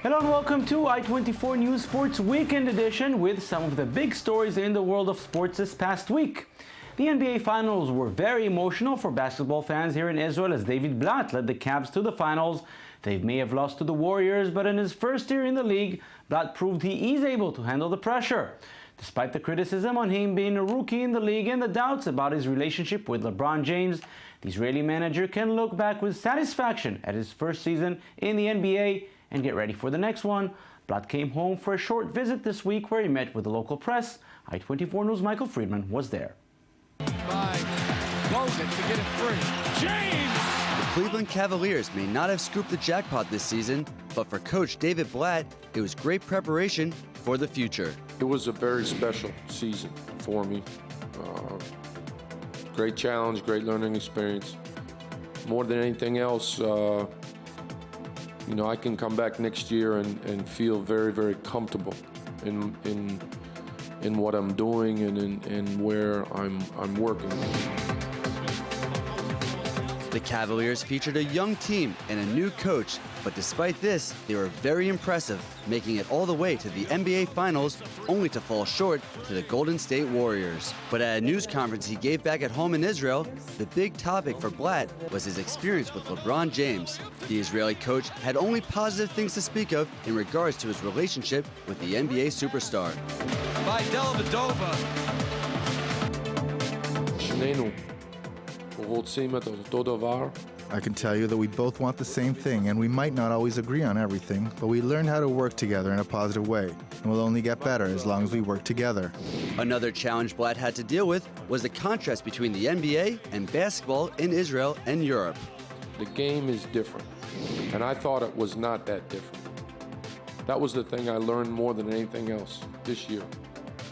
Hello and welcome to I-24 News Sports Weekend Edition with some of the big stories in the world of sports this past week. The NBA Finals were very emotional for basketball fans here in Israel as David Blatt led the Cavs to the finals. They may have lost to the Warriors, but in his first year in the league, Blatt proved he is able to handle the pressure. Despite the criticism on him being a rookie in the league and the doubts about his relationship with LeBron James, the Israeli manager can look back with satisfaction at his first season in the NBA and get ready for the next one. Blatt came home for a short visit this week where he met with the local press. I-24 News' Michael Friedman was there. By Bogut to get it free. James! The Cleveland Cavaliers may not have scooped the jackpot this season, but for coach David Blatt, it was great preparation for the future. It was a very special season for me. Great challenge, great learning experience. More than anything else, I can come back next year and feel very, very comfortable in what I'm doing and in where I'm working. The Cavaliers featured a young team and a new coach, but despite this, they were very impressive, making it all the way to the NBA Finals, only to fall short to the Golden State Warriors. But at a news conference he gave back at home in Israel, the big topic for Blatt was his experience with LeBron James. The Israeli coach had only positive things to speak of in regards to his relationship with the NBA superstar. By Dellavedova. שנינו רוצים את אותו דבר. I can tell you that we both want the same thing, and we might not always agree on everything, but we learned how to work together in a positive way, and we'll only get better as long as we work together. Another challenge Blatt had to deal with was the contrast between the NBA and basketball in Israel and Europe. The game is different, and I thought it was not that different. That was the thing I learned more than anything else this year.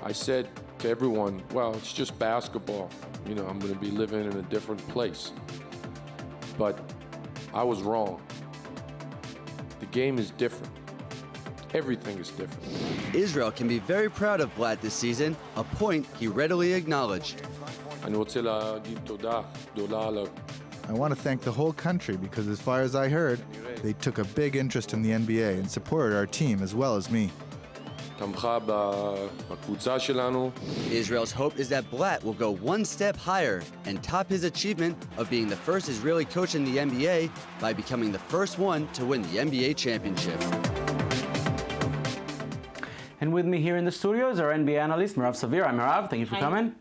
I said to everyone, well, it's just basketball. I'm going to be living in a different place. But I was wrong. The game is different. Everything is different. Israel can be very proud of Blatt this season, a point he readily acknowledged. אני רוצה להגיד תודה גדולה I want to thank the whole country because, as far as I heard, they took a big interest in the NBA and supported our team as well as me. תמכה בקבוצה שלנו. Israel's hope is that Blatt will go one step higher and top his achievement of being the first Israeli coach in the NBA by becoming the first one to win the NBA championship. And with me here in the studio is our NBA analyst, Merav Savir. Hi, Merav. Thank you for coming.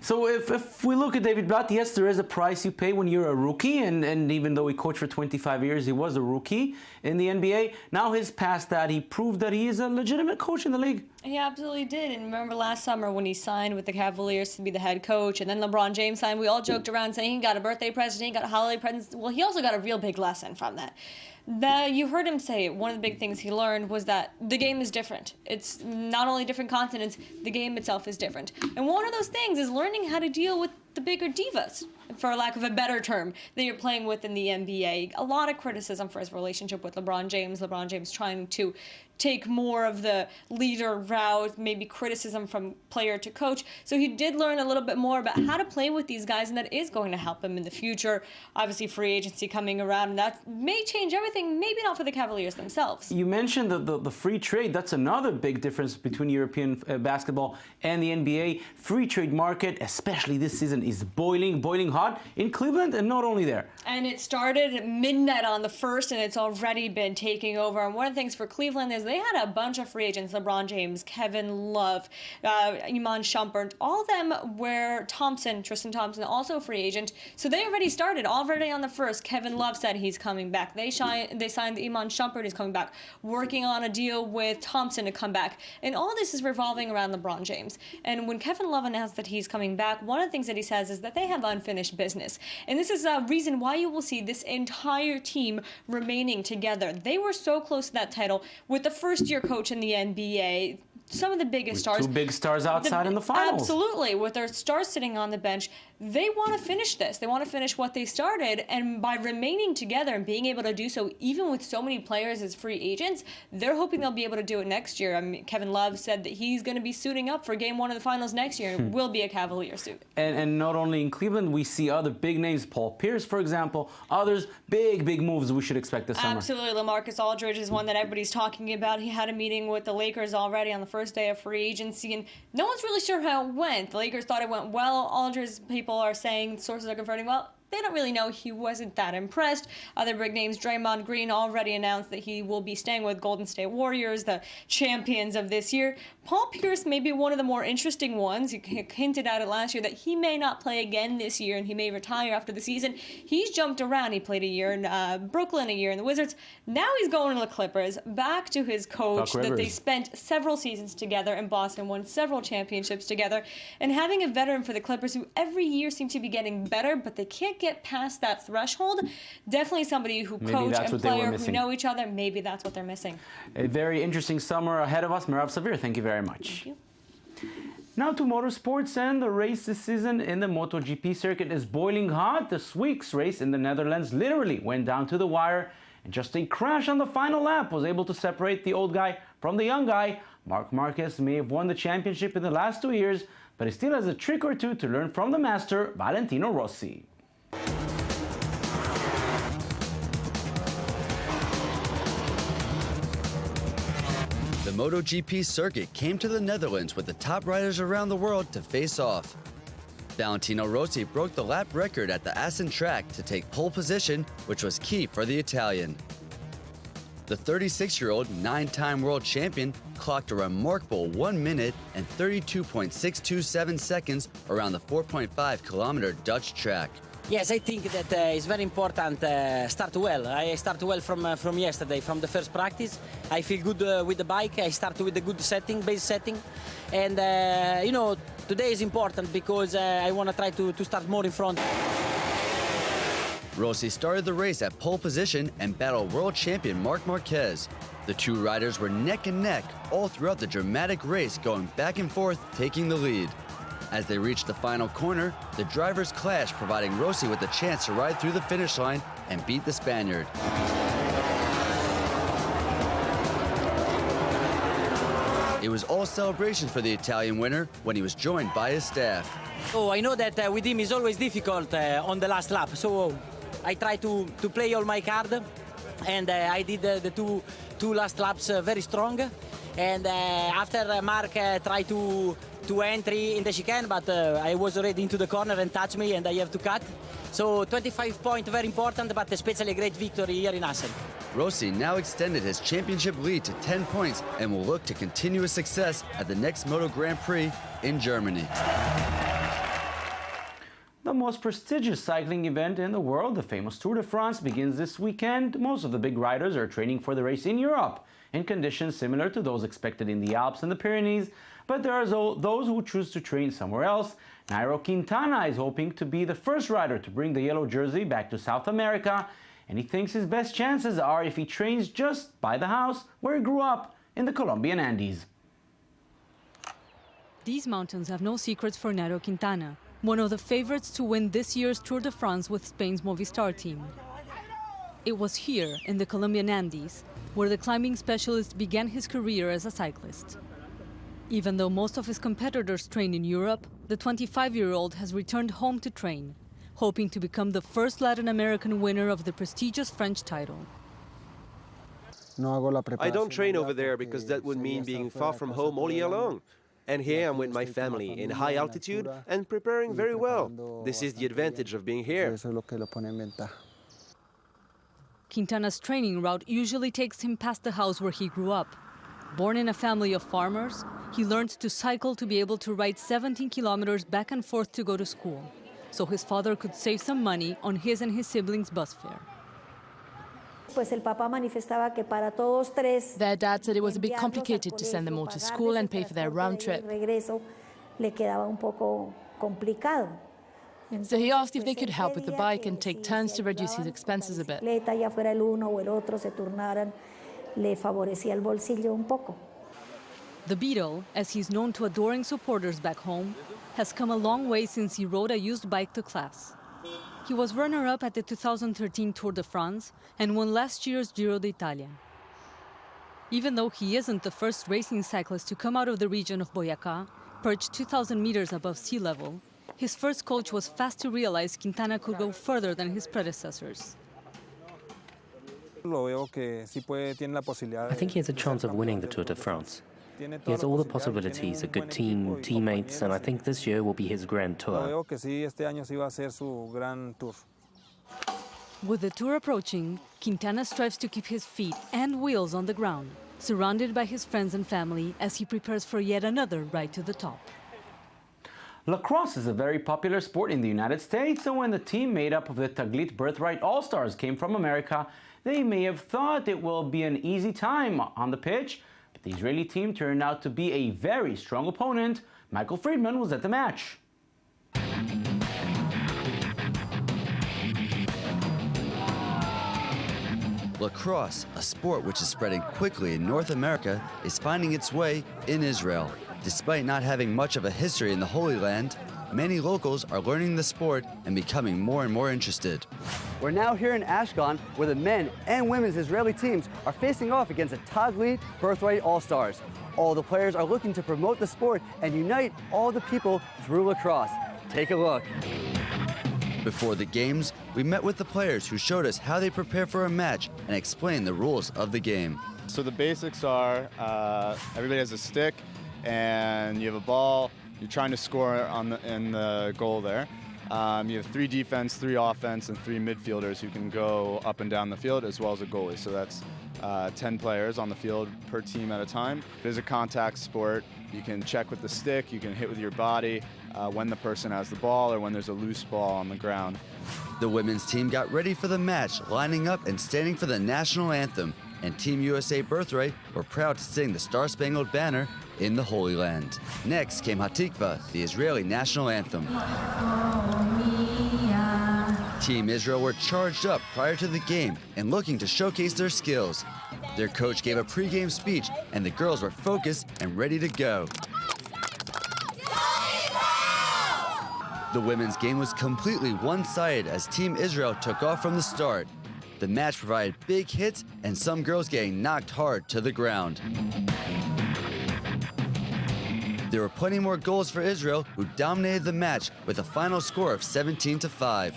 So if we look at David Blatt, yes, there is a price you pay when you're a rookie, and even though he coached for 25 years, he was a rookie in the NBA. Now he's past that. He proved that he is a legitimate coach in the league. He absolutely did. And remember last summer when he signed with the Cavaliers to be the head coach, and then LeBron James signed, we all joked around saying he got a birthday present, he got a holiday present. Well, he also got a real big lesson from that. You heard him say one of the big things he learned was that the game is different. It's not only different continents, the game itself is different. And one of those things is learning how to deal with the bigger divas, for lack of a better term, that you're playing with in the NBA. A lot of criticism for his relationship with LeBron James. LeBron James trying to take more of the leader route, maybe criticism from player to coach. So he did learn a little bit more about how to play with these guys, and that is going to help him in the future. Obviously, free agency coming around, and that may change everything, maybe not for the Cavaliers themselves. You mentioned the free trade. That's another big difference between European basketball and the NBA. Free trade market, especially this season, is boiling hot in Cleveland, and not only there. And it started at midnight on the 1st, and it's already been taking over. And one of the things for Cleveland is they had a bunch of free agents: LeBron James, Kevin Love, Iman Shumpert, all of them were Tristan Thompson, also a free agent. So they already started, already on the 1st. Kevin Love said he's coming back. They signed Iman Shumpert, he's coming back. Working on a deal with Thompson to come back. And all this is revolving around LeBron James. And when Kevin Love announced that he's coming back, one of the things that he says is that they have unfinished business. And this is a reason why you will see this entire team remaining together. They were so close to that title with the first-year coach in the NBA. some of the biggest stars. Two big stars outside in the finals. Absolutely. With their stars sitting on the bench, they want to finish this. They want to finish what they started. And by remaining together and being able to do so, even with so many players as free agents, they're hoping they'll be able to do it next year. I mean, Kevin Love said that he's going to be suiting up for Game 1 of the finals next year, and will be a Cavalier suit. And not only in Cleveland, we see other big names, Paul Pierce, for example, others, big moves we should expect this summer. Absolutely. LaMarcus Aldridge is one that everybody's talking about. He had a meeting with the Lakers already on the first day of free agency, and no one's really sure how it went. The Lakers thought it went well. Aldridge, people are saying, sources are confirming, well, they don't really know. He wasn't that impressed. Other big names, Draymond Green already announced that he will be staying with Golden State Warriors, the champions of this year. Paul Pierce may be one of the more interesting ones. He hinted at it last year that he may not play again this year and he may retire after the season. He's jumped around. He played a year in Brooklyn, a year in the Wizards. Now he's going to the Clippers, back to his coach that they spent several seasons together in Boston, won several championships together, and having a veteran for the Clippers who every year seems to be getting better, but they can't get past that threshold. Definitely somebody who coach and player who know each other. Maybe that's what they're missing. A very interesting summer ahead of us. Mirav Savir, thank you very much. Thank you. Now to motorsports, and the race this season in the MotoGP circuit is boiling hot. This week's race in the Netherlands literally went down to the wire, and just a crash on the final lap was able to separate the old guy from the young guy. Marc Marquez may have won the championship in the last 2 years, but he still has a trick or two to learn from the master, Valentino Rossi. The MotoGP circuit came to the Netherlands with the top riders around the world to face off. Valentino Rossi broke the lap record at the Assen track to take pole position, which was key for the Italian. The 36-year-old, 9-time world champion clocked a remarkable 1 minute and 32.627 seconds around the 4.5-kilometer Dutch track. Yes, I think that it's very important start well. I start well from yesterday, from the first practice. I feel good with the bike. I start with a good setting, base setting. And, today is important because I want to try to start more in front. Rossi started the race at pole position and battled world champion Marc Marquez. The two riders were neck and neck all throughout the dramatic race, going back and forth, taking the lead. As they reached the final corner, the drivers clashed, providing Rossi with a chance to ride through the finish line and beat the Spaniard. It was all celebration for the Italian winner when he was joined by his staff. Oh, I know that with him it's always difficult on the last lap, so I try to play all my card, and I did the two last laps very strong. And after Mark tried to entry in the chicane, but I was already into the corner and touched me, and I have to cut. So 25 points, very important, but especially a great victory here in Assen. Rossi now extended his championship lead to 10 points and will look to continue his success at the next Moto Grand Prix in Germany. The most prestigious cycling event in the world, the famous Tour de France, begins this weekend. Most of the big riders are training for the race in Europe, in conditions similar to those expected in the Alps and the Pyrenees, but there are those who choose to train somewhere else. Nairo Quintana is hoping to be the first rider to bring the yellow jersey back to South America, and he thinks his best chances are if he trains just by the house where he grew up, in the Colombian Andes. These mountains have no secrets for Nairo Quintana, one of the favorites to win this year's Tour de France with Spain's Movistar team. It was here, in the Colombian Andes, where the climbing specialist began his career as a cyclist. Even though most of his competitors train in Europe, the 25-year-old has returned home to train, hoping to become the first Latin American winner of the prestigious French title. I don't train over there because that would mean being far from home all year long. And here I'm with my family in high altitude and preparing very well. This is the advantage of being here. Quintana's training route usually takes him past the house where he grew up. Born in a family of farmers, he learned to cycle to be able to ride 17 kilometers back and forth to go to school, so his father could save some money on his and his siblings' bus fare. Their dad said it was a bit complicated to send them all to school and pay for their round trip. So he asked if they could help with the bike and take turns to reduce his expenses a bit. The Beetle, as he's known to adoring supporters back home, has come a long way since he rode a used bike to class. He was runner-up at the 2013 Tour de France and won last year's Giro d'Italia. Even though he isn't the first racing cyclist to come out of the region of Boyacá, perched 2,000 meters above sea level, his first coach was fast to realize Quintana could go further than his predecessors. I think he has a chance of winning the Tour de France. He has all the possibilities, a good team, teammates, and I think this year will be his Grand Tour. With the Tour approaching, Quintana strives to keep his feet and wheels on the ground, surrounded by his friends and family as he prepares for yet another ride to the top. Lacrosse is a very popular sport in the United States, and when the team made up of the Taglit Birthright All-Stars came from America, they may have thought it will be an easy time on the pitch, but the Israeli team turned out to be a very strong opponent. Michael Friedman was at the match. Lacrosse, a sport which is spreading quickly in North America, is finding its way in Israel. Despite not having much of a history in the Holy Land, many locals are learning the sport and becoming more and more interested. We're now here in Ashkelon, where the men and women's Israeli teams are facing off against the Taglit Birthright All-Stars. All the players are looking to promote the sport and unite all the people through lacrosse. Take a look. Before the games, we met with the players who showed us how they prepare for a match and explained the rules of the game. So the basics are everybody has a stick and you have a ball. You're trying to score in the goal there. You have 3 defense, 3 offense, and 3 midfielders who can go up and down the field, as well as a goalie. So that's 10 players on the field per team at a time. It is a contact sport. You can check with the stick, you can hit with your body when the person has the ball or when there's a loose ball on the ground. The women's team got ready for the match, lining up and standing for the national anthem. And Team USA Birthright were proud to sing the Star-Spangled Banner in the Holy Land. Next came Hatikva, the Israeli national anthem. Team Israel were charged up prior to the game and looking to showcase their skills. Their coach gave a pre-game speech and the girls were focused and ready to go. The women's game was completely one-sided as Team Israel took off from the start. The match provided big hits and some girls getting knocked hard to the ground. There were plenty more goals for Israel, who dominated the match with a final score of 17-5.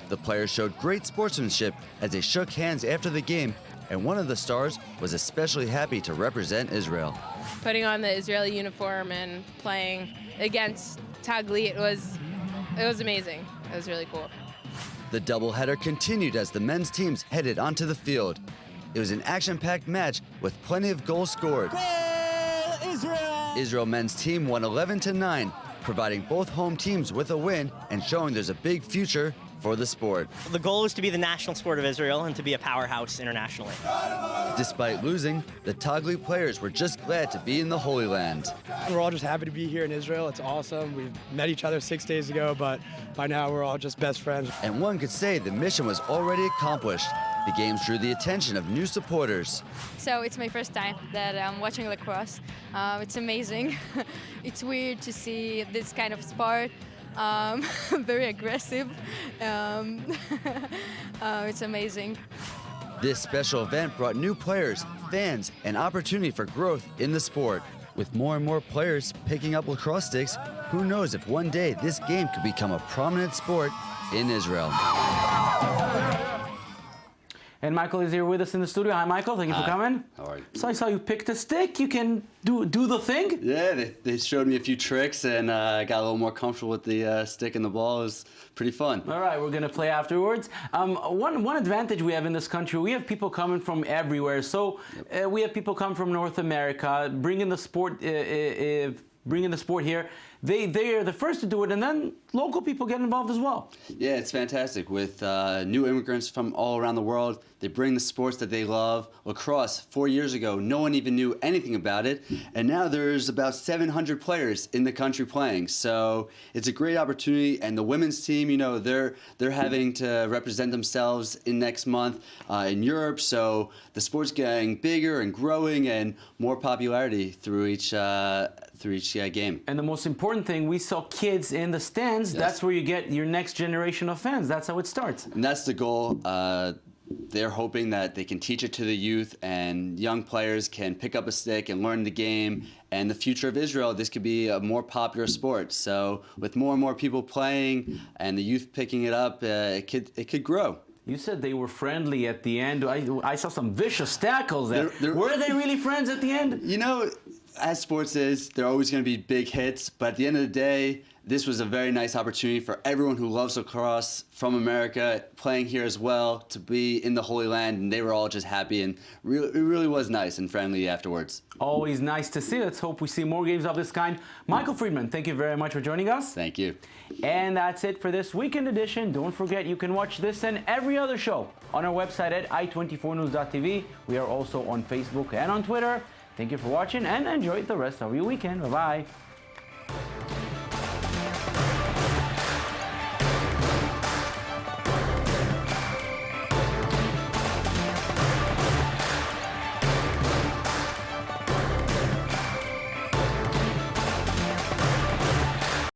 The players showed great sportsmanship as they shook hands after the game, and one of the stars was especially happy to represent Israel. Putting on the Israeli uniform and playing against Taglit was amazing. It was really cool. The doubleheader continued as the men's teams headed onto the field. It was an action-packed match with plenty of goals scored. Goal, Israel! Israel men's team won 11-9, providing both home teams with a win and showing there's a big future for the sport. The goal is to be the national sport of Israel and to be a powerhouse internationally. Despite losing, the Taglit players were just glad to be in the Holy Land. We're all just happy to be here in Israel. It's awesome. We met each other 6 days ago, but by now we're all just best friends. And one could say the mission was already accomplished. The games drew the attention of new supporters. So it's my first time that I'm watching lacrosse. It's amazing. It's weird to see this kind of sport. Very aggressive. It's amazing. This special event brought new players, fans, and opportunity for growth in the sport. With more and more players picking up lacrosse sticks, who knows if one day this game could become a prominent sport in Israel. And Michael is here with us in the studio. Hi, Michael. Thank you for coming. How are you? So I saw you picked a stick. You can do the thing? Yeah, they showed me a few tricks, and I got a little more comfortable with the stick and the ball. It was pretty fun. All right, we're going to play afterwards. One advantage we have in this country, we have people coming from everywhere. So we have people come from North America, bringing the sport bringing the sport here. They are the first to do it, and then local people get involved as well. Yeah, it's fantastic. With new immigrants from all around the world, they bring the sports that they love. Lacrosse, 4 years ago, no one even knew anything about it, and now there's about 700 players in the country playing. So it's a great opportunity, and the women's team, you know, they're having to represent themselves in next month in Europe. So the sport's getting bigger and growing, and more popularity through each game. And the most important thing, we saw kids in the stands. Yes. That's where you get your next generation of fans. That's how it starts. And that's the goal. They're hoping that they can teach it to the youth, and young players can pick up a stick and learn the game. And the future of Israel, this could be a more popular sport. So with more and more people playing and the youth picking it up, it could grow. You said they were friendly at the end. I saw some vicious tackles there. Were they really friends at the end? You know, as sports is, there are always going to be big hits, but at the end of the day, this was a very nice opportunity for everyone who loves lacrosse from America, playing here as well, to be in the Holy Land, and they were all just happy, and it really was nice and friendly afterwards. Always nice to see. Let's hope we see more games of this kind. Michael Friedman, thank you very much for joining us. Thank you. And that's it for this weekend edition. Don't forget, you can watch this and every other show on our website at i24news.tv. We are also on Facebook and on Twitter. Thank you for watching, and enjoy the rest of your weekend. Bye-bye.